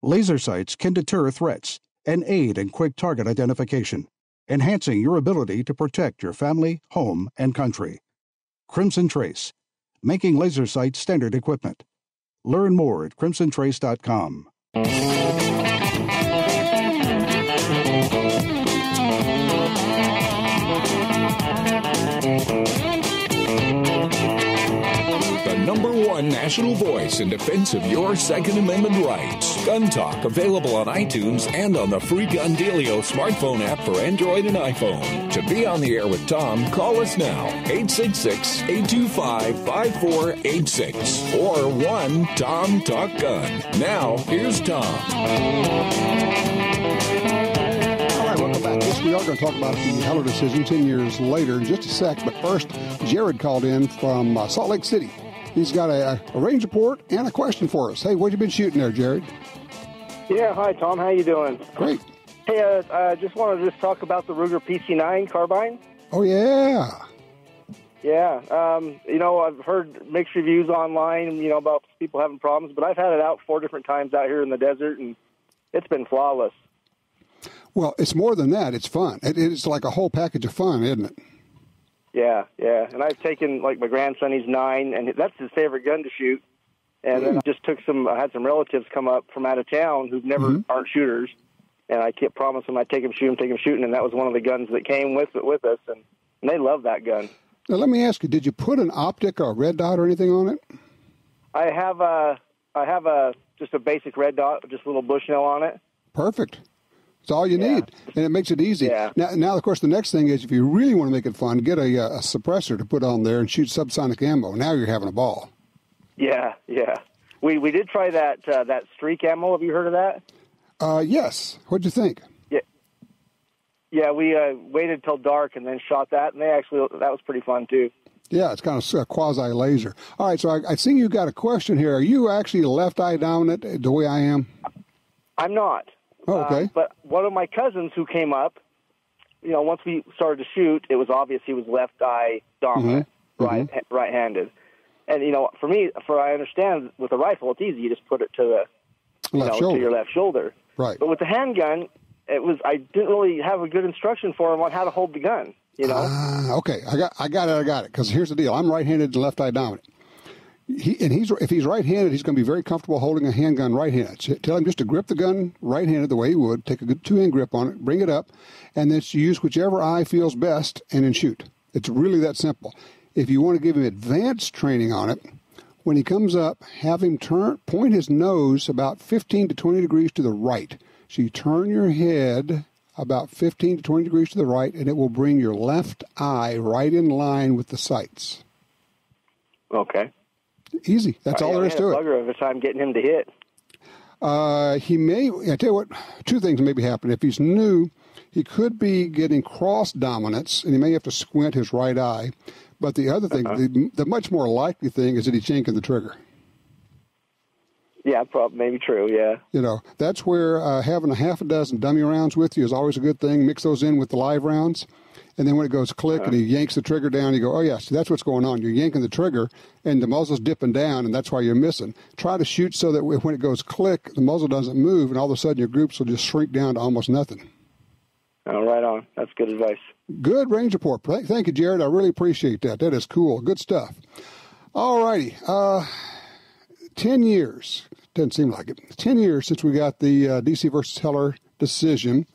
Laser sights can deter threats and aid in quick target identification, enhancing your ability to protect your family, home, and country. Crimson Trace, making laser sights standard equipment. Learn more at crimsontrace.com. The number one national voice in defense of your Second Amendment rights. Gun Talk, available on iTunes and on the free Gun Dealio smartphone app for Android and iPhone. To be on the air with Tom, call us now, 866-825-5486 or 1-TOM-TALK-GUN. Now, here's Tom. All right, welcome back. Yes, we are going to talk about the Heller decision 10 years later in just a sec. But first, Jared called in from Salt Lake City. He's got a range report and a question for us. Hey, what you been shooting there, Jared? Yeah, hi, Tom. How you doing? Great. Hey, I just wanted to talk about the Ruger PC9 carbine. Oh, yeah. Yeah. I've heard mixed reviews online, about people having problems, but I've had it out 4 different times out here in the desert, and it's been flawless. Well, it's more than that. It's fun. It's like a whole package of fun, isn't it? Yeah. And I've taken, my grandson, he's 9, and that's his favorite gun to shoot. And then I just I had some relatives come up from out of town who aren't shooters, and I kept promising I'd take them shooting, and that was one of the guns that came with us, and they love that gun. Now, let me ask you, did you put an optic or a red dot or anything on it? I have just a basic red dot, just a little Bushnell on it. Perfect. It's all you need, and it makes it easy. Yeah. Now, of course, the next thing is if you really want to make it fun, get a suppressor to put on there and shoot subsonic ammo. Now you're having a ball. Yeah. We did try that streak ammo. Have you heard of that? Yes. What'd you think? Yeah. We waited till dark and then shot that, and that was pretty fun too. Yeah, it's kind of a quasi-laser. All right, so I see you got a question here. Are you actually left eye dominant the way I am? I'm not. Oh, okay. But one of my cousins who came up, once we started to shoot, it was obvious he was left eye dominant, right-handed. And, I understand with a rifle, it's easy. You just put it to the to your left shoulder. Right. But with the handgun, I didn't really have a good instruction for him on how to hold the gun, Okay, I got it. Because here's the deal. I'm right-handed and left eye dominant. If he's right-handed, he's going to be very comfortable holding a handgun right-handed. So tell him just to grip the gun right-handed the way he would, take a good 2-hand grip on it, bring it up, and then use whichever eye feels best and then shoot. It's really that simple. If you want to give him advanced training on it, when he comes up, have him point his nose about 15 to 20 degrees to the right. So you turn your head about 15 to 20 degrees to the right, and it will bring your left eye right in line with the sights. Okay. Easy. That's all there is to it. Bugger of a time getting him to hit. He may, I tell you what, 2 things may be happening. If he's new, he could be getting cross dominance, and he may have to squint his right eye. But the other thing, the much more likely thing is that he's yanking the trigger. Yeah, probably, maybe true, yeah. That's where having a half a dozen dummy rounds with you is always a good thing. Mix those in with the live rounds. And then when it goes click and he yanks the trigger down, you go, oh, yeah, see, that's what's going on. You're yanking the trigger, and the muzzle's dipping down, and that's why you're missing. Try to shoot so that when it goes click, the muzzle doesn't move, and all of a sudden your groups will just shrink down to almost nothing. Oh, right on. That's good advice. Good range report. Thank you, Jared. I really appreciate that. That is cool. Good stuff. All righty. 10 years. Doesn't seem like it. 10 years since we got the D.C. versus Heller decision.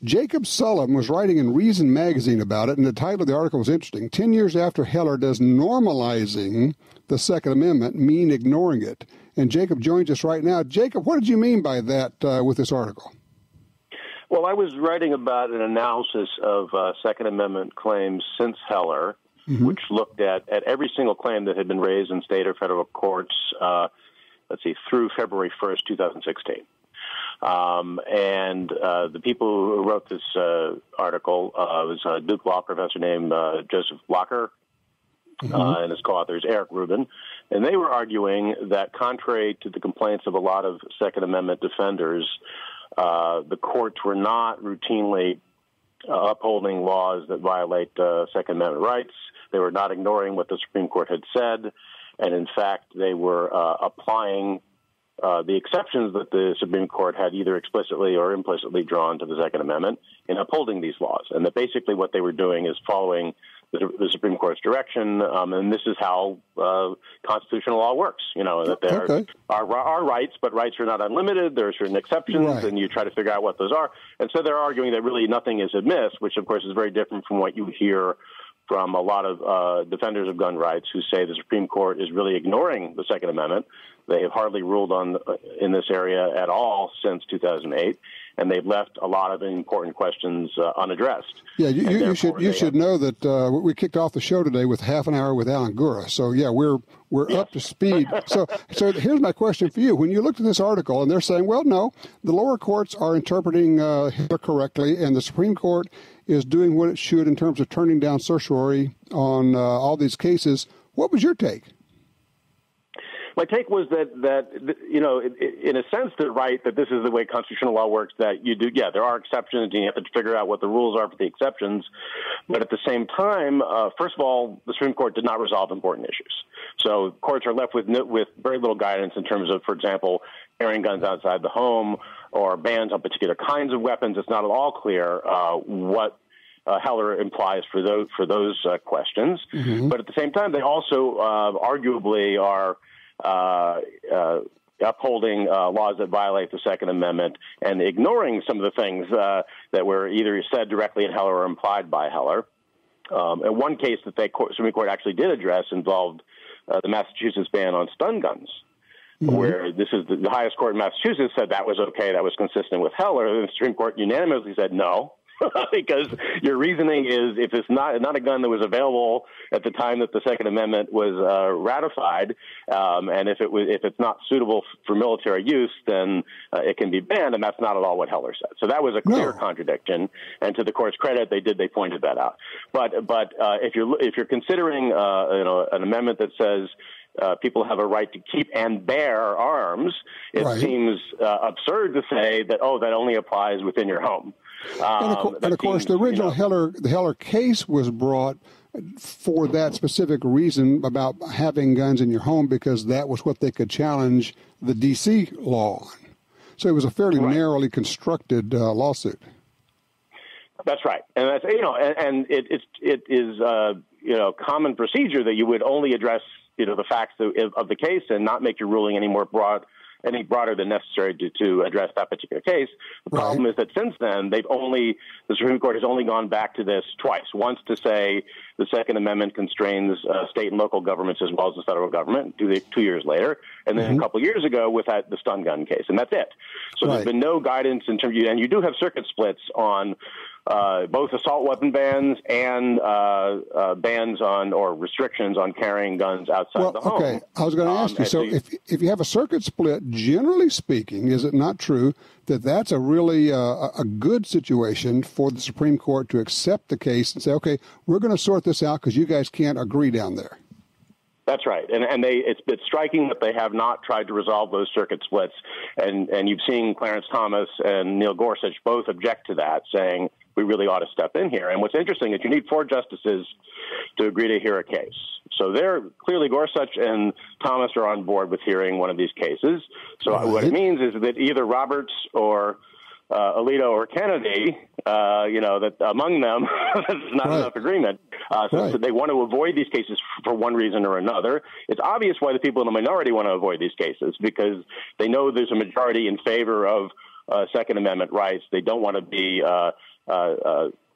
Jacob Sullivan was writing in Reason magazine about it, and the title of the article was interesting. 10 years after Heller, does normalizing the Second Amendment mean ignoring it? And Jacob joins us right now. Jacob, what did you mean by that with this article? Well, I was writing about an analysis of Second Amendment claims since Heller, which looked at every single claim that had been raised in state or federal courts, through February 1st, 2016. And the people who wrote this article was a Duke Law professor named Joseph Locker, and his co-authors Eric Rubin. And they were arguing that contrary to the complaints of a lot of Second Amendment defenders, the courts were not routinely upholding laws that violate Second Amendment rights. They were not ignoring what the Supreme Court had said. And in fact, they were applying the exceptions that the Supreme Court had either explicitly or implicitly drawn to the Second Amendment in upholding these laws, and that basically what they were doing is following the Supreme Court's direction, and this is how constitutional law works. That there are rights, but rights are not unlimited. There are certain exceptions, and you try to figure out what those are. And so they're arguing that really nothing is amiss, which of course is very different from what you hear from a lot of defenders of gun rights who say the Supreme Court is really ignoring the Second Amendment. They have hardly ruled in this area at all since 2008, and they've left a lot of important questions unaddressed. Yeah, you should know that we kicked off the show today with half an hour with Alan Gura. So yeah, we're up to speed. So here's my question for you: when you looked at this article and they're saying, well, no, the lower courts are interpreting Hitler correctly, and the Supreme Court is doing what it should in terms of turning down certiorari on all these cases, what was your take? My take was that in a sense, they're right that this is the way constitutional law works, that you do, there are exceptions, and you have to figure out what the rules are for the exceptions. But at the same time, first of all, the Supreme Court did not resolve important issues. So courts are left with very little guidance in terms of, for example, carrying guns outside the home or bans on particular kinds of weapons. It's not at all clear what Heller implies for those questions. Mm-hmm. But at the same time, they also arguably are upholding laws that violate the Second Amendment and ignoring some of the things that were either said directly in Heller or implied by Heller. And one case that the Supreme Court actually did address involved the Massachusetts ban on stun guns, mm-hmm. where this is the highest court in Massachusetts said that was okay, that was consistent with Heller. The Supreme Court unanimously said no. Because your reasoning is if it's not a gun that was available at the time that the Second Amendment was ratified, and if it's not suitable for military use, then it can be banned, and that's not at all what Heller said. So that was a clear contradiction, and to the court's credit, they pointed that out. But if you're considering an amendment that says people have a right to keep and bear arms, it seems absurd to say that that only applies within your home. And of course, the original Heller case was brought for that specific reason about having guns in your home, because that was what they could challenge the D.C. law on. So it was a fairly narrowly constructed lawsuit. That's right, and that's and it is common procedure that you would only address the facts of the case and not make your ruling any broader than necessary to address that particular case. The problem is that since then, the Supreme Court has only gone back to this twice. Once to say the Second Amendment constrains state and local governments as well as the federal government 2 years later, and then a couple of years ago with the stun gun case, and that's it. So there's been no guidance in terms of, and you do have circuit splits on both assault weapon bans and bans on or restrictions on carrying guns outside the home. Okay, I was going to ask you. So if you have a circuit split, generally speaking, is it not true that that's a really a good situation for the Supreme Court to accept the case and say, okay, we're going to sort this out because you guys can't agree down there? That's right, and it's striking that they have not tried to resolve those circuit splits, and you've seen Clarence Thomas and Neil Gorsuch both object to that, saying we really ought to step in here. And what's interesting is you need 4 justices to agree to hear a case. So clearly Gorsuch and Thomas are on board with hearing one of these cases. So what it means is that either Roberts or Alito or Kennedy, that among them there's not enough agreement. So they want to avoid these cases for one reason or another. It's obvious why the people in the minority want to avoid these cases, because they know there's a majority in favor of Second Amendment rights. They don't want to be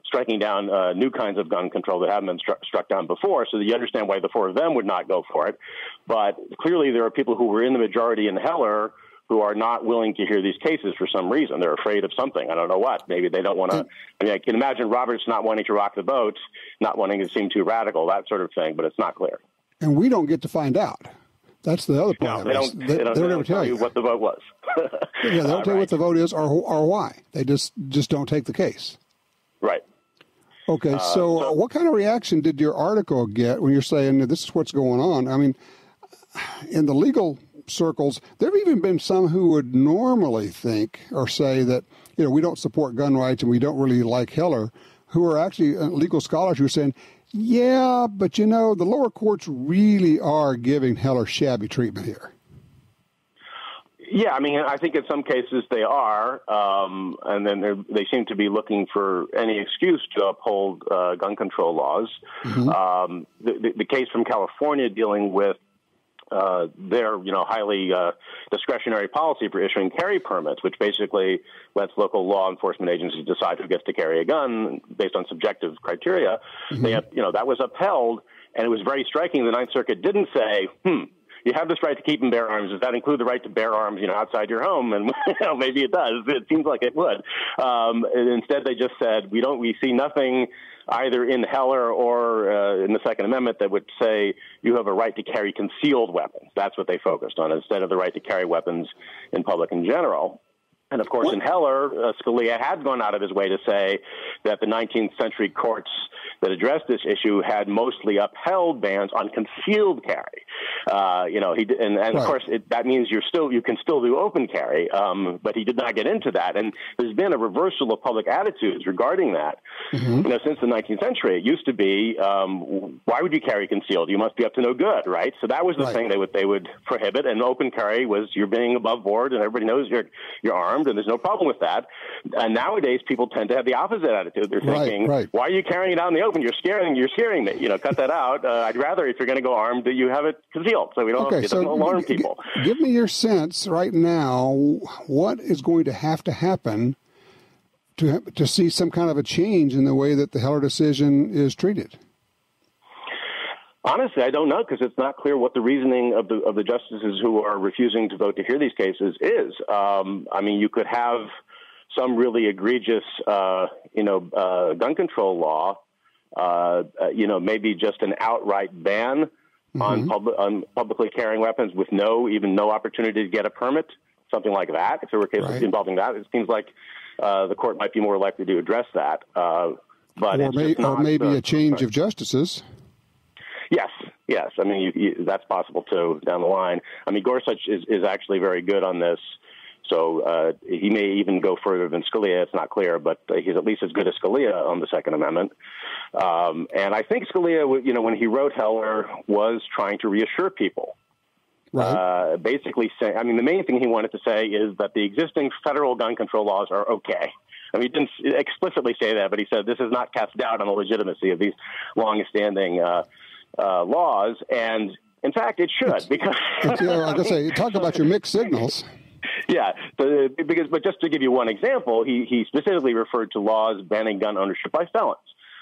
striking down new kinds of gun control that haven't been struck down before, so that you understand why the 4 of them would not go for it. But clearly there are people who were in the majority in Heller who are not willing to hear these cases for some reason. They're afraid of something. I don't know what. Maybe they don't want to. I mean, I can imagine Roberts not wanting to rock the boat, not wanting to seem too radical, that sort of thing, but it's not clear. And we don't get to find out. That's the other part. No, they don't ever tell you what the vote was. They don't tell you what the vote is or why. They just don't take the case. Right. Okay, so what kind of reaction did your article get when you're saying this is what's going on? I mean, in the legal circles, there have even been some who would normally think or say that, we don't support gun rights and we don't really like Heller, who are actually legal scholars who are saying, yeah, but the lower courts really are giving Heller shabby treatment here. Yeah, I mean, I think in some cases they are, and then they seem to be looking for any excuse to uphold gun control laws. Mm-hmm. The case from California dealing with their, highly discretionary policy for issuing carry permits, which basically lets local law enforcement agencies decide who gets to carry a gun based on subjective criteria. Mm-hmm. That was upheld, and it was very striking. The Ninth Circuit didn't say, you have this right to keep and bear arms. Does that include the right to bear arms, outside your home? And maybe it does. It seems like it would. Instead, they just said we see nothing either in Heller or in the Second Amendment that would say you have a right to carry concealed weapons. That's what they focused on instead of the right to carry weapons in public in general. And, of course, in Heller, Scalia had gone out of his way to say that the 19th century courts that addressed this issue had mostly upheld bans on concealed carry. Of course, that means you can still do open carry, but he did not get into that. And there's been a reversal of public attitudes regarding that. Mm-hmm. Since the 19th century, it used to be, why would you carry concealed? You must be up to no good, right? So that was the thing they would prohibit. And open carry was you're being above board, and everybody knows you're armed. And there's no problem with that. And nowadays, people tend to have the opposite attitude. They're thinking, why are you carrying it out in the open? You're scaring me. Cut that out. I'd rather, if you're going to go armed, that you have it concealed so we don't it doesn't alarm people. Give me your sense right now, what is going to happen to see some kind of a change in the way that the Heller decision is treated? Honestly, I don't know, because it's not clear what the reasoning of the justices who are refusing to vote to hear these cases is. You could have some really egregious, gun control law, maybe just an outright ban on publicly carrying weapons with no opportunity to get a permit, something like that. If there were cases involving that, it seems like the court might be more likely to address that. Or maybe a change of justices. Yes. That's possible too down the line. Gorsuch is actually very good on this, so he may even go further than Scalia. It's not clear, but he's at least as good as Scalia on the Second Amendment. And I think Scalia, when he wrote Heller, was trying to reassure people. Right. Basically saying, the main thing he wanted to say is that the existing federal gun control laws are okay. He didn't explicitly say that, but he said this is not cast doubt on the legitimacy of these long-standing laws, and in fact, it should, because like I say, talk about your mixed signals. Yeah, but just to give you one example, he specifically referred to laws banning gun ownership by felons.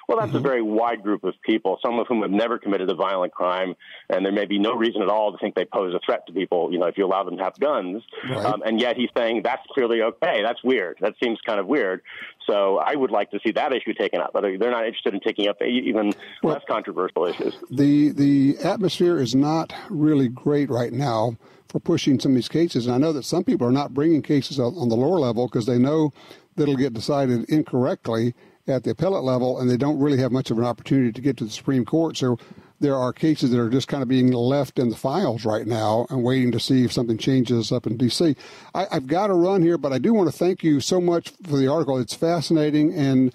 Well, that's a very wide group of people, some of whom have never committed a violent crime, and there may be no reason at all to think they pose a threat to people, if you allow them to have guns. Right. And yet he's saying that's clearly okay. That's weird. That seems kind of weird. So I would like to see that issue taken up, but they're not interested in taking up even less controversial issues. The atmosphere is not really great right now for pushing some of these cases. And I know that some people are not bringing cases on the lower level because they know that it'll get decided incorrectly at the appellate level, and they don't really have much of an opportunity to get to the Supreme Court. So there are cases that are just kind of being left in the files right now and waiting to see if something changes up in D.C. I've got to run here, but I do want to thank you so much for the article. It's fascinating. And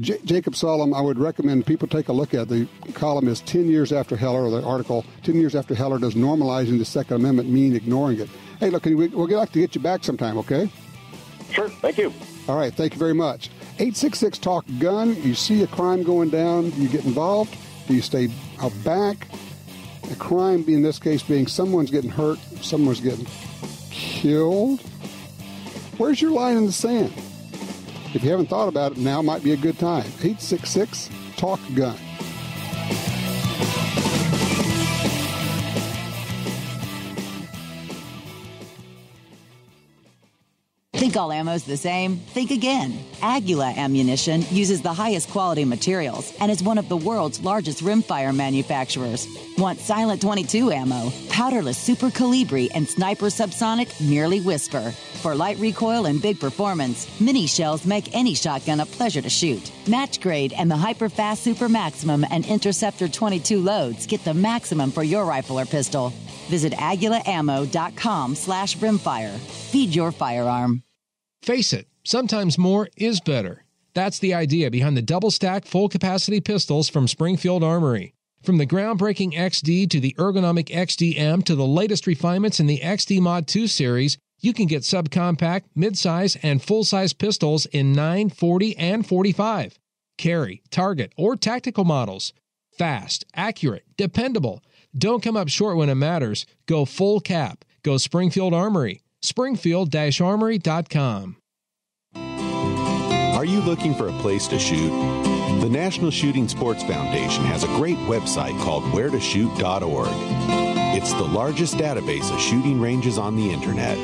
Jacob Sellum, I would recommend people take a look at. The column is 10 years after Heller, or the article, 10 years after Heller, does normalizing the Second Amendment mean ignoring it? Hey, look, we'll like to get you back sometime, okay? Sure. Thank you. All right. Thank you very much. 866-TALK-GUN. You see a crime going down. Do you get involved? Do you stay back? A crime, in this case, being someone's getting hurt, someone's getting killed. Where's your line in the sand? If you haven't thought about it, now might be a good time. 866-TALK-GUN. Think all ammo's the same? Think again. Aguila Ammunition uses the highest quality materials and is one of the world's largest rimfire manufacturers. Want silent 22 ammo, powderless Super Colibri, and Sniper Subsonic merely whisper. For light recoil and big performance, mini shells make any shotgun a pleasure to shoot. Match grade and the Hyperfast Super Maximum and Interceptor 22 loads get the maximum for your rifle or pistol. Visit aguilaammo.com/rimfire. Feed your firearm. Face it, sometimes more is better. That's the idea behind the double-stack, full-capacity pistols from Springfield Armory. From the groundbreaking XD to the ergonomic XDM to the latest refinements in the XD Mod 2 series, you can get subcompact, midsize, and full-size pistols in 9, 40, and 45. Carry, target, or tactical models. Fast, accurate, dependable. Don't come up short when it matters. Go full cap. Go Springfield Armory. Springfield-Armory.com. Are you looking for a place to shoot? The National Shooting Sports Foundation has a great website called wheretoshoot.org. It's the largest database of shooting ranges on the internet.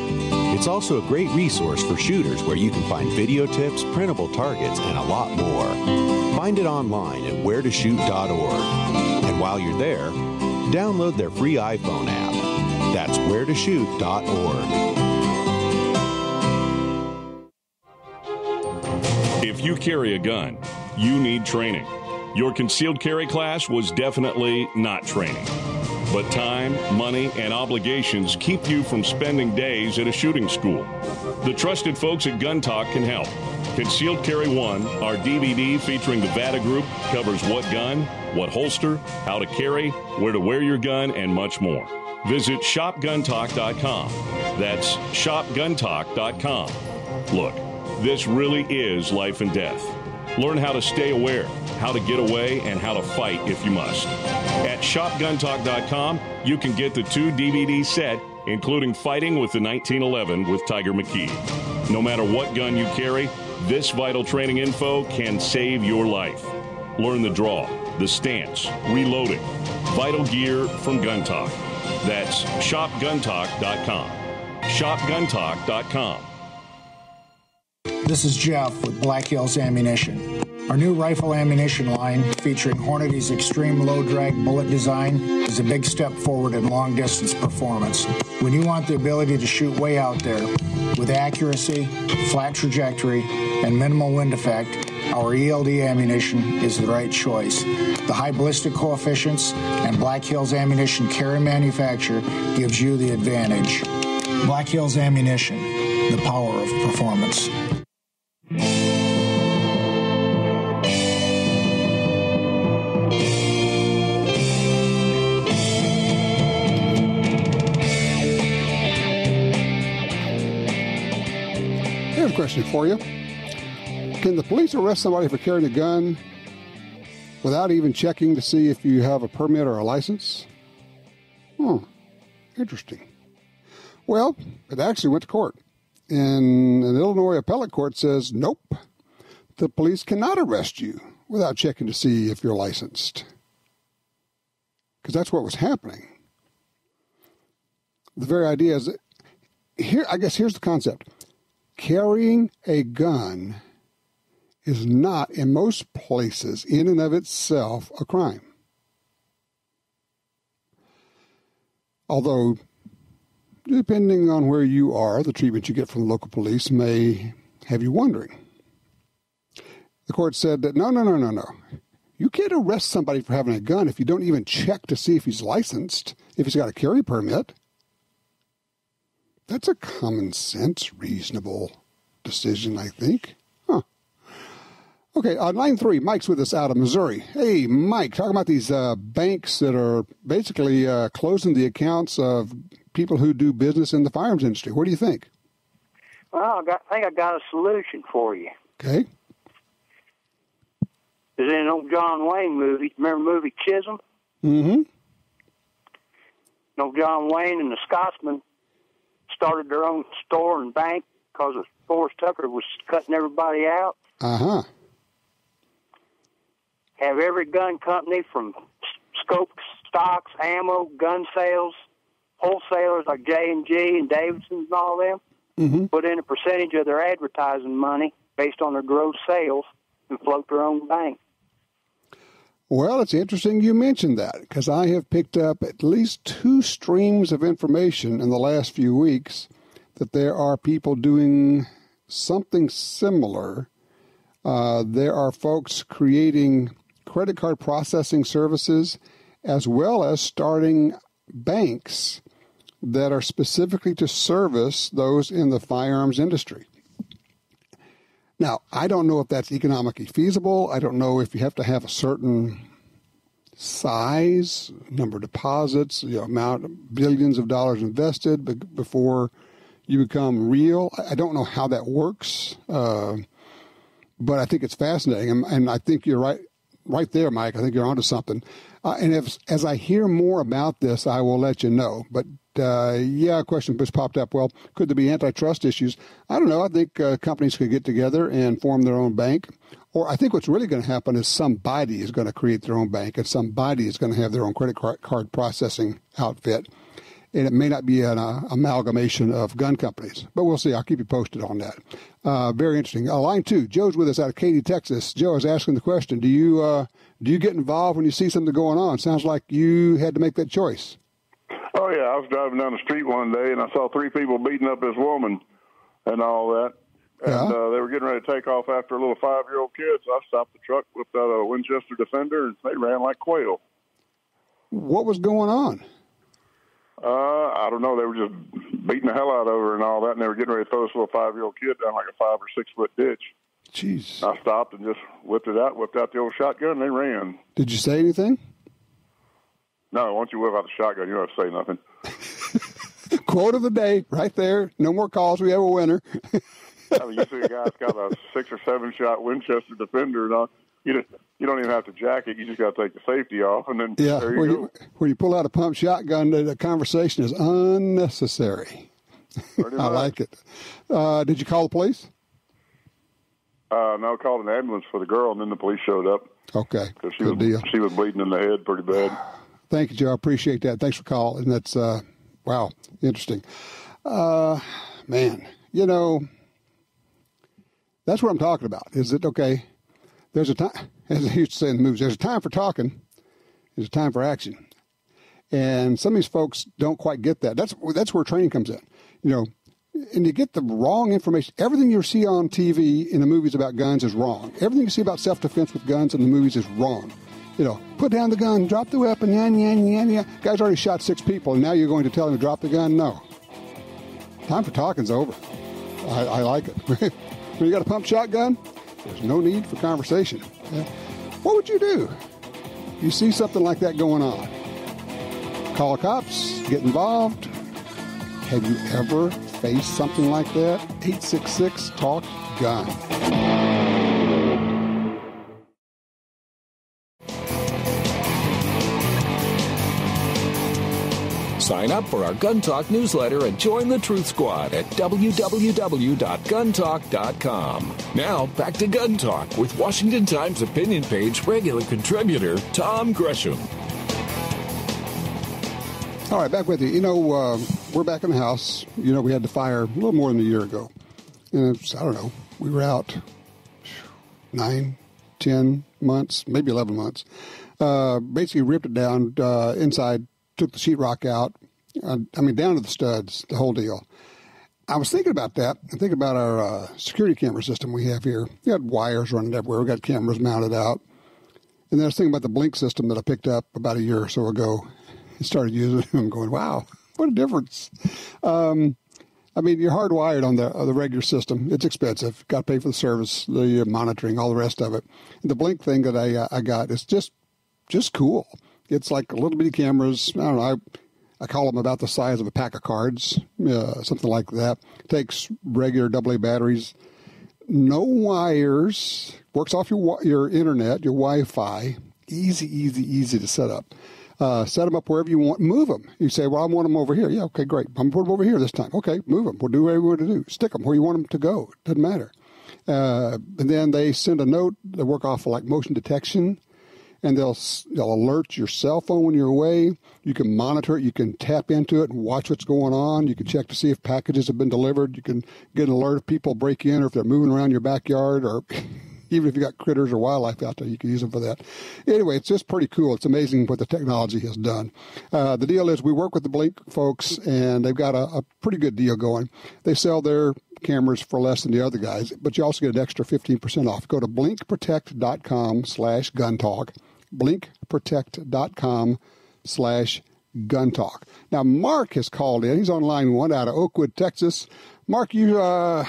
It's also a great resource for shooters where you can find video tips, printable targets, and a lot more. Find it online at wheretoshoot.org. And while you're there, download their free iPhone app. That's wheretoshoot.org. If you carry a gun, you need training. Your concealed carry class was definitely not training. But time, money, and obligations keep you from spending days at a shooting school. The trusted folks at Gun Talk can help. Concealed Carry 1, our DVD featuring the VADA Group, covers what gun, what holster, how to carry, where to wear your gun, and much more. Visit shopguntalk.com. That's shopguntalk.com. Look, this really is life and death. Learn how to stay aware, how to get away, and how to fight if you must. At shopguntalk.com, you can get the 2 DVD set, including Fighting with the 1911 with Tiger McKee. No matter what gun you carry, this vital training info can save your life. Learn the draw, the stance, reloading, vital gear from Gun Talk. That's shopguntalk.com. shopguntalk.com. This is Jeff with Black Hills Ammunition. Our new rifle ammunition line, featuring Hornady's extreme low-drag bullet design, is a big step forward in long-distance performance. When you want the ability to shoot way out there with accuracy, flat trajectory, and minimal wind effect, our ELD ammunition is the right choice. The high ballistic coefficients and Black Hills Ammunition carry manufacture gives you the advantage. Black Hills Ammunition, the power of performance. I have a question for you. Can the police arrest somebody for carrying a gun without even checking to see if you have a permit or a license? Interesting. Well, it actually went to court. And an Illinois appellate court says, nope, the police cannot arrest you without checking to see if you're licensed. Because that's what was happening. The very idea is, here. I guess here's the concept. Carrying a gun is not, in most places, in and of itself, a crime. Although, depending on where you are, the treatment you get from the local police may have you wondering. The court said that, no. You can't arrest somebody for having a gun if you don't even check to see if he's licensed, if he's got a carry permit. That's a common sense, reasonable decision, I think. Okay, on line 3, Mike's with us out of Missouri. Hey, Mike, talking about these banks that are basically closing the accounts of people who do business in the firearms industry. What do you think? Well, I think I got a solution for you. Okay. There's an old John Wayne movie. Remember the movie Chisholm? Mm-hmm. Old John Wayne and the Scotsman started their own store and bank because Forrest Tucker was cutting everybody out. Uh-huh. Have every gun company from scope, stocks, ammo, gun sales, wholesalers like J&G and Davidson and all them, put in a percentage of their advertising money based on their gross sales and float their own bank. Well, it's interesting you mentioned that, because I have picked up at least 2 streams of information in the last few weeks that there are people doing something similar. There are folks creating credit card processing services as well as starting banks that are specifically to service those in the firearms industry. Now, I don't know if that's economically feasible. I don't know if you have to have a certain size, number of deposits, amount, billions of dollars invested before you become real. I don't know how that works, but I think it's fascinating. And I think you're right there, Mike. I think you're onto something. And as I hear more about this, I will let you know. But, a question just popped up. Well, could there be antitrust issues? I don't know. I think companies could get together and form their own bank. Or I think what's really going to happen is somebody is going to create their own bank and somebody is going to have their own credit card processing outfit. And it may not be an amalgamation of gun companies. But we'll see. I'll keep you posted on that. Very interesting. Line 2, Joe's with us out of Katy, Texas. Joe is asking the question, do you get involved when you see something going on? Sounds like you had to make that choice. Oh, yeah. I was driving down the street one day, and I saw 3 people beating up this woman and all that. And they were getting ready to take off after a little 5-year-old kid. So I stopped the truck, whipped out a Winchester Defender, and they ran like quail. What was going on? I don't know. They were just beating the hell out of her and all that, and they were getting ready to throw this little 5-year-old kid down like a 5 or 6 foot ditch. Jeez. I stopped and just whipped out the old shotgun, and they ran. Did you say anything? No, once you whip out the shotgun, you don't have to say nothing. Quote of the day, right there. No more calls. We have a winner. I mean, you see a guy that's got a 6 or 7 shot Winchester Defender, and you don't even have to jack it. You just got to take the safety off, and then there you go. When you pull out a pump shotgun, the conversation is unnecessary. I like it. Did you call the police? No, I called an ambulance for the girl, and then the police showed up. Okay, good deal. She was bleeding in the head pretty bad. Thank you, Joe. I appreciate that. Thanks for calling. And that's, wow, interesting. Man, that's what I'm talking about. Is it okay? There's a time, as I used to say in the movies, there's a time for talking, there's a time for action. And some of these folks don't quite get that. That's where training comes in. And you get the wrong information. Everything you see on TV in the movies about guns is wrong. Everything you see about self-defense with guns in the movies is wrong. Put down the gun, drop the weapon, yeah. Guy's already shot 6 people, and now you're going to tell him to drop the gun? No. Time for talking's over. I like it. When you got a pump shotgun, there's no need for conversation. What would you do? You see something like that going on. Call the cops, get involved. Have you ever faced something like that? 866-TALK-GUN. Sign up for our Gun Talk newsletter and join the Truth Squad at www.guntalk.com. Now, back to Gun Talk with Washington Times opinion page regular contributor Tom Gresham. All right, back with you. We're back in the house. We had the fire a little more than a year ago. And I don't know, we were out 9, 10 months, maybe 11 months. Basically ripped it down inside, took the sheetrock out, down to the studs, the whole deal. I was thinking about that. I think about our security camera system we have here. We got wires running everywhere. We got cameras mounted out. And then I was thinking about the blink system that I picked up about a year or so ago. I started using it and going, wow, what a difference. You're hardwired on the regular system. It's expensive. Got to pay for the service, the monitoring, all the rest of it. And the blink thing that I got is just cool. It's like little bitty cameras. I don't know. I call them about the size of a pack of cards, something like that. Takes regular AA batteries. No wires. Works off your internet, your Wi-Fi. Easy to set up. Set them up wherever you want. Move them. You say, well, I want them over here. Yeah, okay, great. I'm going to put them over here this time. Okay, move them. We'll do whatever we want to do. Stick them where you want them to go. Doesn't matter. And then they send a note. They work off of like motion detection. And they'll alert your cell phone when you're away. You can monitor it. You can tap into it and watch what's going on. You can check to see if packages have been delivered. You can get an alert if people break in or if they're moving around your backyard, or even if you got critters or wildlife out there, you can use them for that. Anyway, it's just pretty cool. It's amazing what the technology has done. The deal is we work with the Blink folks, and they've got a pretty good deal going. They sell their cameras for less than the other guys, but you also get an extra 15% off. Go to blinkprotect.com/guntalk. blinkprotect.com/guntalk. Now, Mark has called in. He's on line 1 out of Oakwood, Texas. Mark, you got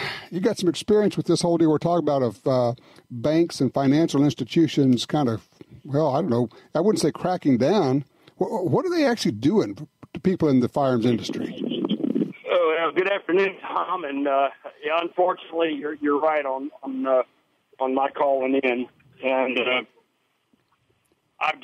some experience with this whole deal we're talking about of banks and financial institutions kind of well, I don't know, I wouldn't say cracking down. What are they actually doing to people in the firearms industry? Oh, good afternoon, Tom. And unfortunately, you're right on my calling in. And I've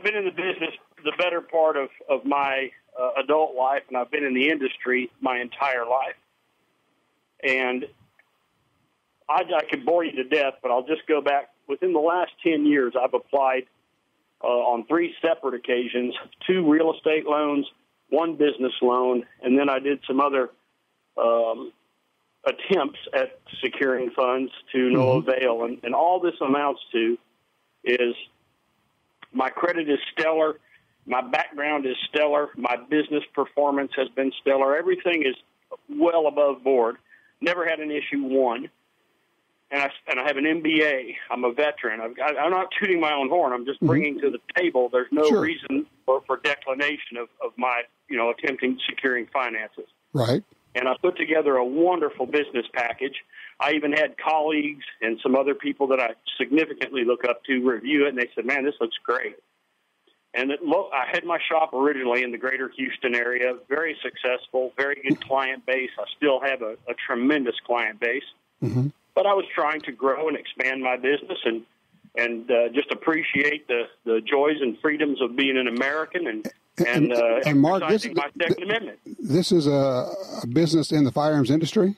been in the business the better part of my adult life, and I've been in the industry my entire life. And I could bore you to death, but I'll just go back. Within the last 10 years, I've applied on 3 separate occasions, 2 real estate loans, 1 business loan, and then I did some other attempts at securing funds to no avail. And all this amounts to is my credit is stellar, my background is stellar, my business performance has been stellar. Everything is well above board. Never had an issue, one. And I have an MBA. I'm a veteran. I'm not tooting my own horn. I'm just bringing to the table. There's no reason for declination of my, attempting securing finances. Right. And I put together a wonderful business package. I even had colleagues and some other people that I significantly look up to review it, and they said, man, this looks great. And I had my shop originally in the greater Houston area, very successful, very good client base. I still have a tremendous client base. But I was trying to grow and expand my business and just appreciate the joys and freedoms of being an American and Mark, exercising my Second Amendment. This is a business in the firearms industry?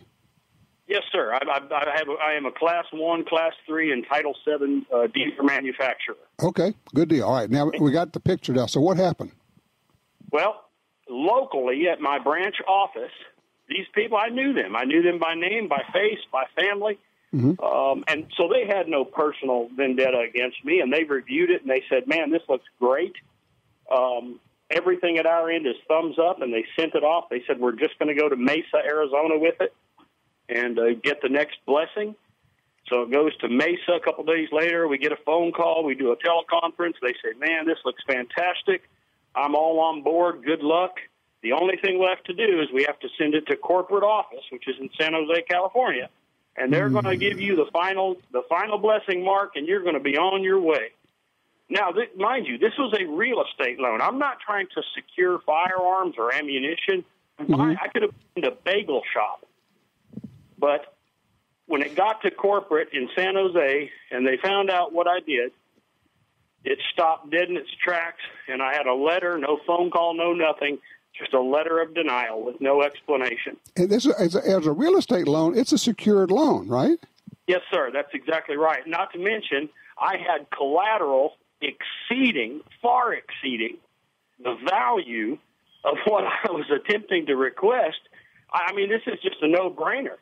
Yes, sir. I am a Class 1, Class 3, and Title 7 dealer manufacturer. Okay, good deal. All right, now we got the picture now. So what happened? Well, locally at my branch office, these people, I knew them. I knew them by name, by face, by family. And so they had no personal vendetta against me, and they reviewed it, and they said, man, this looks great. Everything at our end is thumbs up, and they sent it off. They said, we're just going to go to Mesa, Arizona with it and get the next blessing. So it goes to Mesa. A couple days later, we get a phone call. We do a teleconference. They say, man, this looks fantastic. I'm all on board. Good luck. The only thing left to do is we have to send it to corporate office, which is in San Jose, California, and they're going to give you the final blessing, Mark, and you're going to be on your way. Now, mind you, this was a real estate loan. I'm not trying to secure firearms or ammunition. I could have been a bagel shop. But when it got to corporate in San Jose and they found out what I did, it stopped dead in its tracks, and I had a letter, no phone call, no nothing, just a letter of denial with no explanation. And this, as a real estate loan, it's a secured loan, right? Yes, sir. That's exactly right. Not to mention, I had collateral far exceeding the value of what I was attempting to request. I mean, this is just a no-brainer.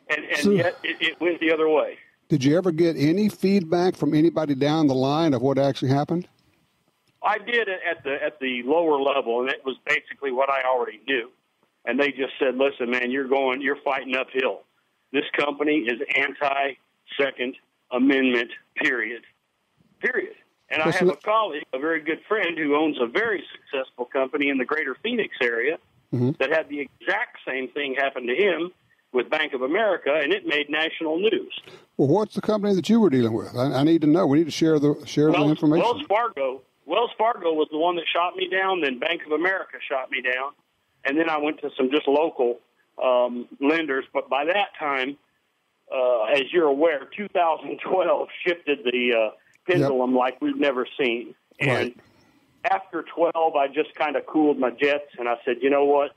And yet it went the other way. Did you ever get any feedback from anybody down the line of what actually happened? I did at the lower level, and it was basically what I already knew. And they just said, listen, man, you're fighting uphill. This company is anti-Second Amendment, period. And I have a colleague, a very good friend, who owns a very successful company in the greater Phoenix area that had the exact same thing happen to him with Bank of America, and it made national news. Well, what's the company that you were dealing with? I need to know. We need to share the information. Wells Fargo was the one that shot me down, then Bank of America shot me down, and then I went to some just local lenders. But by that time, as you're aware, 2012 shifted the pendulum like we've never seen. And after 12, I just kind of cooled my jets, and I said, you know what?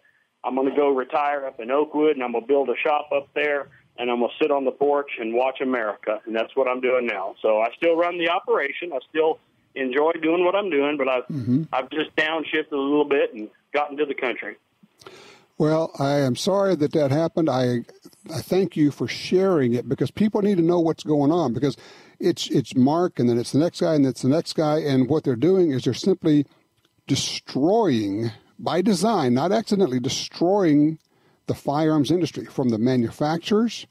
I'm going to go retire up in Oakwood, and I'm going to build a shop up there, and I'm going to sit on the porch and watch America, and that's what I'm doing now. So I still run the operation. I still enjoy doing what I'm doing, but I've just downshifted a little bit and gotten to the country. Well, I am sorry that happened. I thank you for sharing it, because people need to know what's going on, because it's Mark, and then it's the next guy, and it's the next guy, and what they're doing is they're simply destroying, by design, not accidentally, destroying the firearms industry, from the manufacturers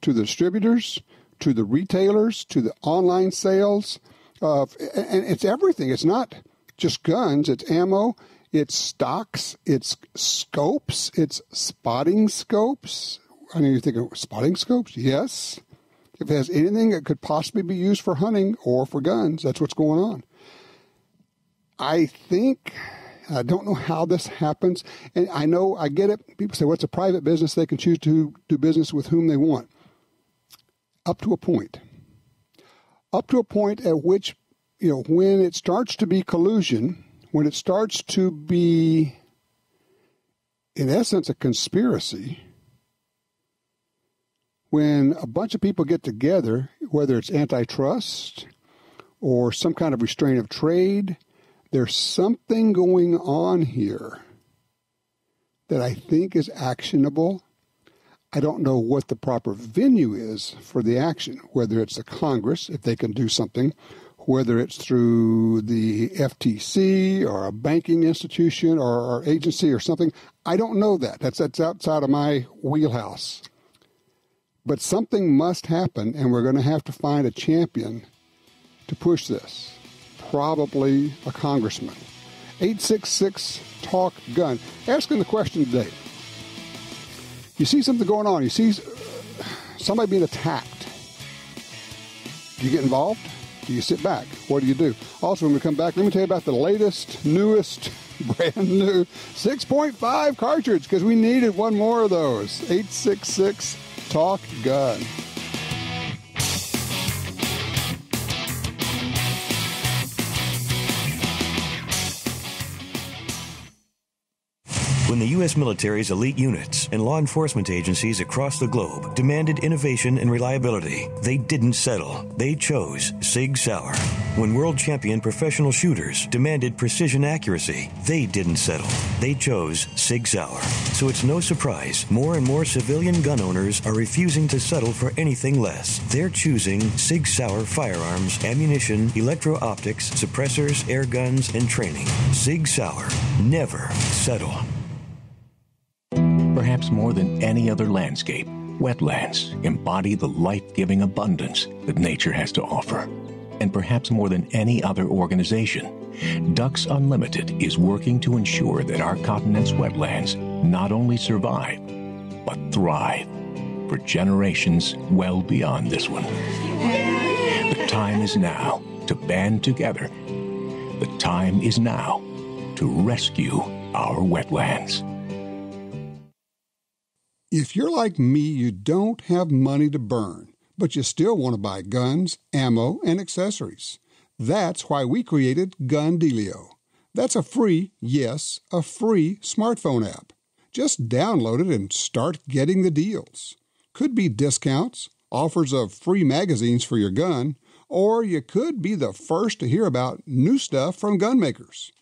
to the distributors to the retailers to the online sales. And it's everything. It's not just guns. It's ammo. It's stocks. It's scopes. It's spotting scopes. I know you're thinking, spotting scopes? Yes. if it has anything that could possibly be used for hunting or for guns, that's what's going on. I don't know how this happens. And I get it. People say, well, it's a private business. They can choose to do business with whom they want. Up to a point. Up to a point at which, when it starts to be collusion, when it starts to be, in essence, a conspiracy, when a bunch of people get together, whether it's antitrust or some kind of restraint of trade, there's something going on here that I think is actionable. I don't know what the proper venue is for the action, whether it's the Congress, if they can do something, whether it's through the FTC or a banking institution or agency or something. I don't know that. That's outside of my wheelhouse. But something must happen, and we're going to have to find a champion to push this. Probably a congressman. 866-TALK-GUN. Asking the question today. You see something going on. You see somebody being attacked. Do you get involved? Do you sit back? What do you do? Also, when we come back, let me tell you about the latest, newest, brand new 6.5 cartridge, because we needed one more of those. 866-TALK-GUN. When the U.S. military's elite units and law enforcement agencies across the globe demanded innovation and reliability, they didn't settle. They chose Sig Sauer. When world champion professional shooters demanded precision accuracy, they didn't settle. They chose Sig Sauer. So it's no surprise more and more civilian gun owners are refusing to settle for anything less. They're choosing Sig Sauer firearms, ammunition, electro-optics, suppressors, air guns, and training. Sig Sauer. Never settle. Perhaps more than any other landscape, wetlands embody the life-giving abundance that nature has to offer. And perhaps more than any other organization, Ducks Unlimited is working to ensure that our continent's wetlands not only survive, but thrive for generations well beyond this one. The time is now to band together. The time is now to rescue our wetlands. If you're like me, you don't have money to burn, but you still want to buy guns, ammo, and accessories. That's why we created Gun Dealio. That's a free smartphone app. Just download it and start getting the deals. Could be discounts, offers of free magazines for your gun, or you could be the first to hear about new stuff from gun makers.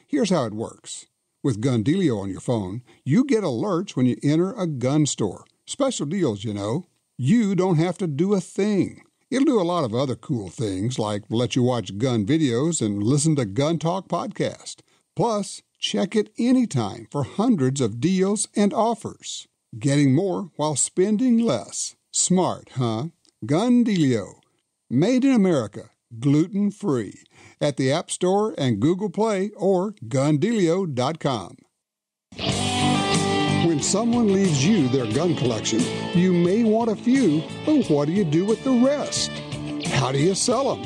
Here's how it works. With Gun Dealio on your phone, you get alerts when you enter a gun store. Special deals, you know. You don't have to do a thing. It'll do a lot of other cool things, like let you watch gun videos and listen to Gun Talk podcast. Plus, check it anytime for hundreds of deals and offers. Getting more while spending less. Smart, huh? Gun Dealio. Made in America. Gluten-free. At the App Store and Google Play or GunDealio.com. When someone leaves you their gun collection, you may want a few, but what do you do with the rest? How do you sell them?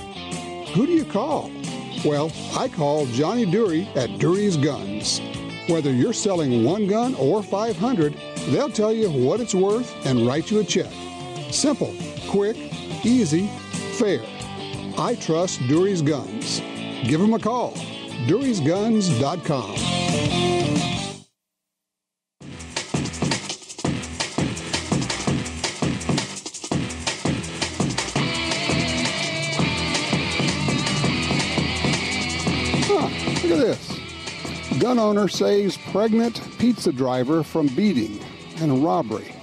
Who do you call? Well, I call Johnny Dury at Dury's Guns. Whether you're selling one gun or 500, they'll tell you what it's worth and write you a check. Simple, quick, easy, fair. I trust Dury's Guns. Give them a call. Dury'sGuns.com. Look at this. Gun owner saves pregnant pizza driver from beating and robbery.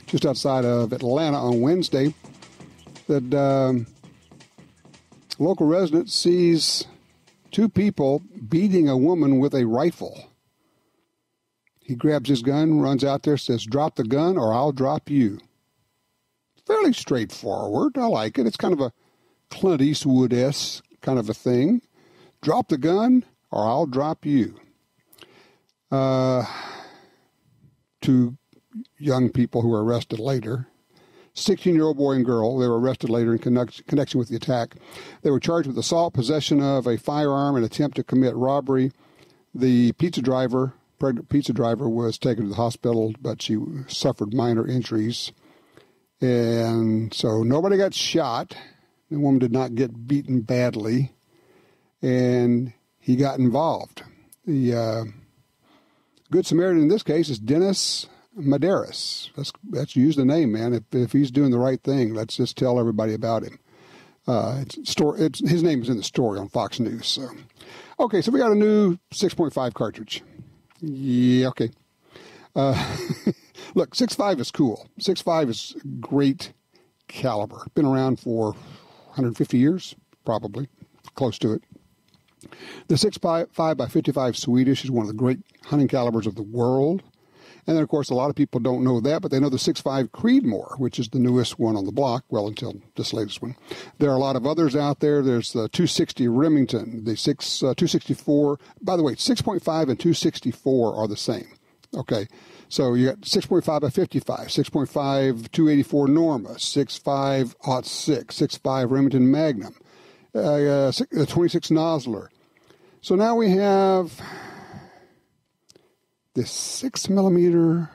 Just outside of Atlanta on Wednesday, that local resident sees two people beating a woman with a rifle. He grabs his gun, runs out there, says, "Drop the gun or I'll drop you." Fairly straightforward. I like it. It's kind of a Clint Eastwood-esque kind of a thing. Drop the gun or I'll drop you. Two young people who were arrested later 16-year-old boy and girl. They were arrested later in connection with the attack. They were charged with assault, possession of a firearm, and attempt to commit robbery. The pregnant pizza driver, was taken to the hospital, but she suffered minor injuries. And so nobody got shot. The woman did not get beaten badly. And he got involved. The Good Samaritan in this case is Dennis Medeiros. Let's use the name, man. If he's doing the right thing, let's just tell everybody about him. His name is in the story on Fox News. So. Okay, so we got a new 6.5 cartridge. Yeah, okay. Look, 6.5 is cool. 6.5 is great caliber. Been around for 150 years, probably, close to it. The 6.5 by 55 Swedish is one of the great hunting calibers of the world. And then, of course, a lot of people don't know that, but they know the 6.5 Creedmoor, which is the newest one on the block, well, until this latest one. There are a lot of others out there. There's the 260 Remington, the 264. By the way, 6.5 and 264 are the same. Okay, so you got 6.5 by 55, 6.5 284 Norma, 6.5 .6, 6.5 Remington Magnum, 26 Nosler. So now we have this 6mm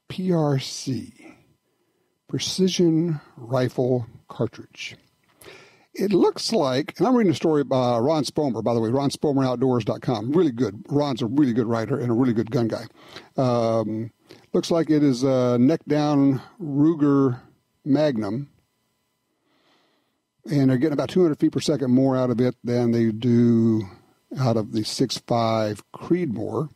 PRC, Precision Rifle Cartridge. It looks like, and I'm reading a story by Ron Spomer, by the way, RonSpomerOutdoors.com. Really good. Ron's a really good writer and a really good gun guy. Looks like it is a neck-down Ruger Magnum, and they're getting about 200 feet per second more out of it than they do out of the 6.5 Creedmoor.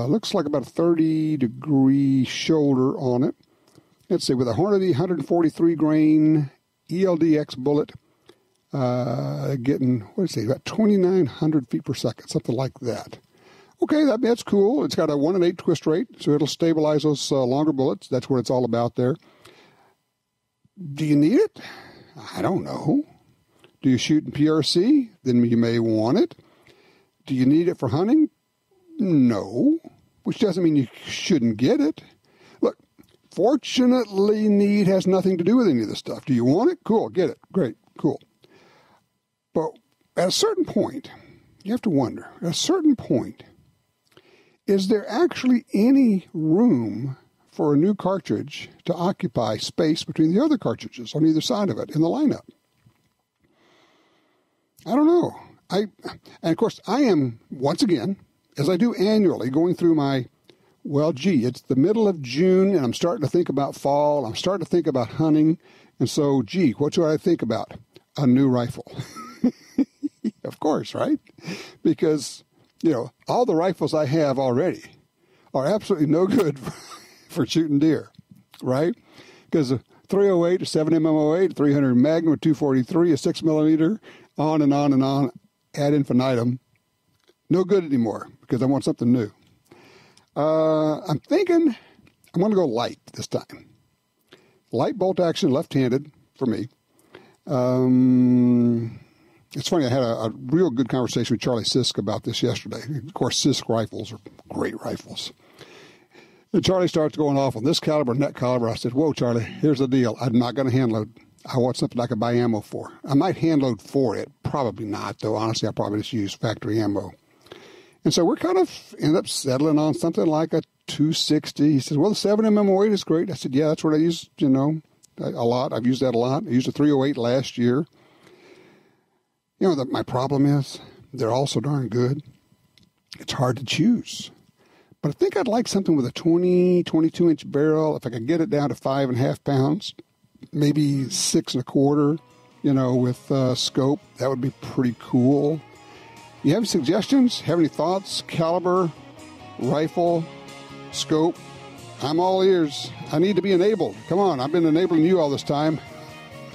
Looks like about a 30-degree shoulder on it. Let's see, with a Hornady 143 grain ELDX bullet, getting, about 2,900 feet per second, something like that. Okay, that's cool. It's got a 1 1/8 twist rate, so it'll stabilize those longer bullets. That's what it's all about there. Do you need it? I don't know. Do you shoot in PRC? Then you may want it. Do you need it for hunting? No, which doesn't mean you shouldn't get it. Look, fortunately, need has nothing to do with any of this stuff. Do you want it? Cool, get it. Great, cool. But at a certain point, you have to wonder, at a certain point, is there actually any room for a new cartridge to occupy space between the other cartridges on either side of it in the lineup? I don't know. And of course, I am, once again, as I do annually, going through my, it's the middle of June, and I'm starting to think about fall. I'm starting to think about hunting. And so, what do I think about? A new rifle. Of course, right? Because, all the rifles I have already are absolutely no good for shooting deer, right? Because a 308, a 7mm08, a 300 Magnum, a 243, a 6mm, on and on and on, ad infinitum. No good anymore because I want something new. I'm thinking I'm going to go light this time. Light bolt action, left-handed for me. It's funny, I had a real good conversation with Charlie Sisk about this yesterday. Of course, Sisk rifles are great rifles. And Charlie starts going off on this caliber and that caliber. I said, whoa, Charlie, here's the deal. I'm not going to hand load. I want something I can buy ammo for. I might hand load for it. Probably not, though. Honestly, I'll probably just use factory ammo. And so we're kind of end up settling on something like a 260. He says, well, the 7mm08 is great. I said, yeah, that's what I use, a lot. I've used that a lot. I used a 308 last year. My problem is they're all so darn good. It's hard to choose. But I think I'd like something with a 20, 22-inch barrel. If I could get it down to 5.5 pounds, maybe 6 1/4, with scope, that would be pretty cool. You have suggestions? Have any thoughts? Caliber, rifle, scope? I'm all ears. I need to be enabled. Come on, I've been enabling you all this time.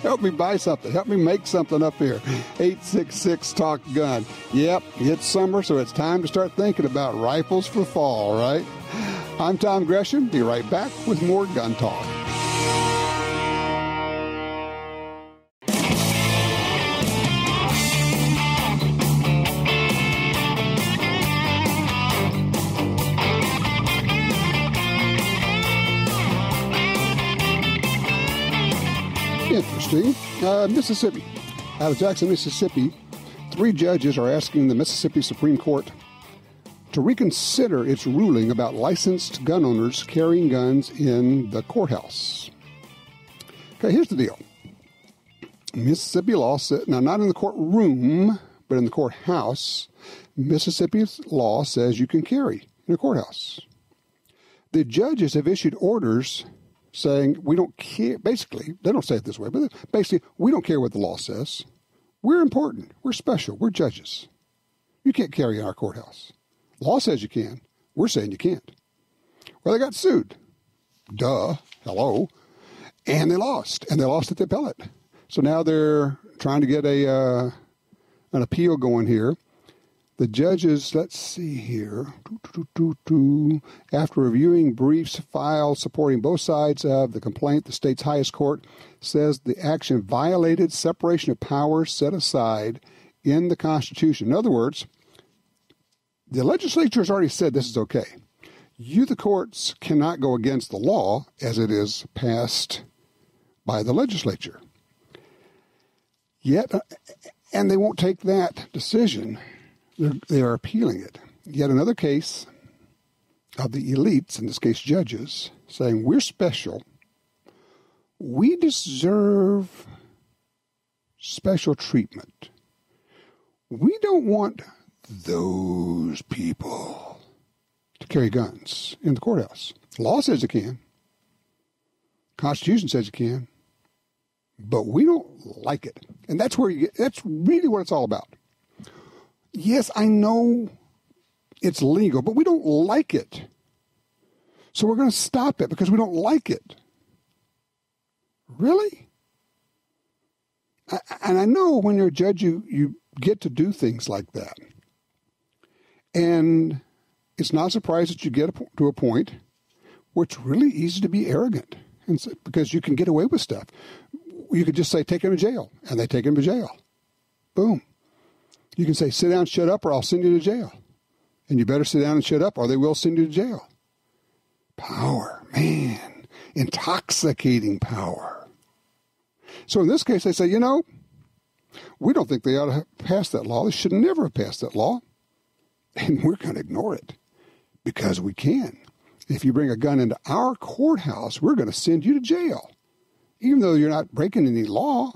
Help me buy something. Help me make something up here. 866 Talk Gun. Yep, it's summer, so it's time to start thinking about rifles for fall, right? I'm Tom Gresham. Be right back with more Gun Talk. Interesting. Mississippi. Out of Jackson, Mississippi, 3 judges are asking the Mississippi Supreme Court to reconsider its ruling about licensed gun owners carrying guns in the courthouse. Okay, here's the deal. Mississippi law says, now not in the courtroom, but in the courthouse, Mississippi's law says you can carry in a courthouse. The judges have issued orders saying we don't care. Basically, they don't say it this way, but basically, we don't care what the law says. We're important. We're special. We're judges. You can't carry in our courthouse. Law says you can. We're saying you can't. Well, they got sued. Duh. Hello. And they lost. And they lost at the appellate. So now they're trying to get an appeal going here. The judges, let's see here, after reviewing briefs filed supporting both sides of the complaint, the state's highest court says the action violated separation of powers set aside in the Constitution. In other words, the legislature has already said this is okay. You, the courts, cannot go against the law as it is passed by the legislature. Yet, and they won't take that decision. They are appealing it. Yet another case of the elites, in this case judges, saying we're special. We deserve special treatment. We don't want those people to carry guns in the courthouse. Law says you can. Constitution says you can. But we don't like it. And that's really what it's all about. Yes, I know it's legal, but we don't like it. So we're going to stop it because we don't like it. Really? And I know when you're a judge, you get to do things like that. And it's not surprised that you get to a point where it's really easy to be arrogant because you can get away with stuff. You could just say, take him to jail, and they take him to jail. Boom. You can say, sit down, shut up, or I'll send you to jail. And you better sit down and shut up, or they will send you to jail. Power, man, intoxicating power. So in this case, they say, we don't think they ought to pass that law. They should never have passed that law. And we're going to ignore it because we can. If you bring a gun into our courthouse, we're going to send you to jail, even though you're not breaking any law.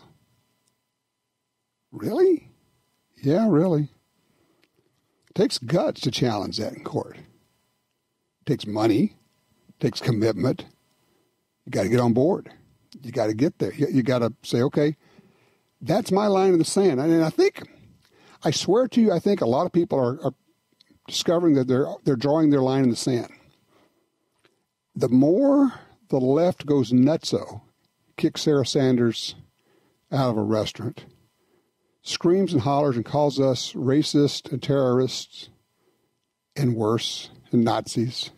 Really? Yeah, really. It takes guts to challenge that in court. It takes money. It takes commitment. You got to get on board. You got to get there. You got to say, okay, that's my line in the sand. And I swear to you, I think a lot of people are discovering that they're drawing their line in the sand. The more the left goes nutso, kicks Sarah Sanders out of a restaurant, screams and hollers and calls us racist and terrorists and worse, and Nazis.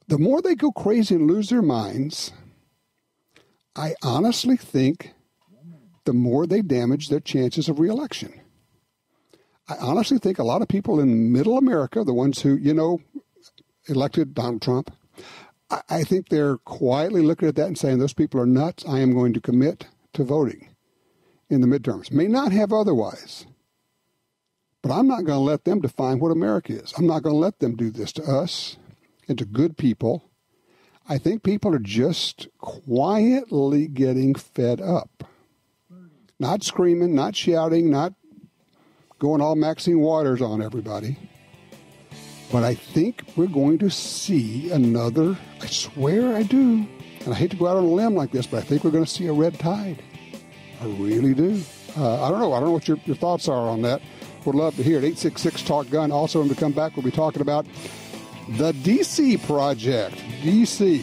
The more they go crazy and lose their minds, I honestly think the more they damage their chances of reelection. I honestly think a lot of people in middle America, the ones who, elected Donald Trump, I think they're quietly looking at that and saying, those people are nuts. I am going to commit to voting in the midterms. May not have otherwise. But I'm not going to let them define what America is. I'm not going to let them do this to us and to good people. I think people are just quietly getting fed up. Not screaming, not shouting, not going all Maxine Waters on everybody. But I think we're going to see another, I swear I do, and I hate to go out on a limb like this, but I think we're going to see a red tide. I really do. I don't know what your thoughts are on that. Would love to hear it. 866-TALK-GUN. Also, when we come back, we'll be talking about the D.C. Project. D.C.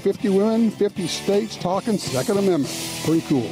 50 women, 50 states talking Second Amendment. Pretty cool.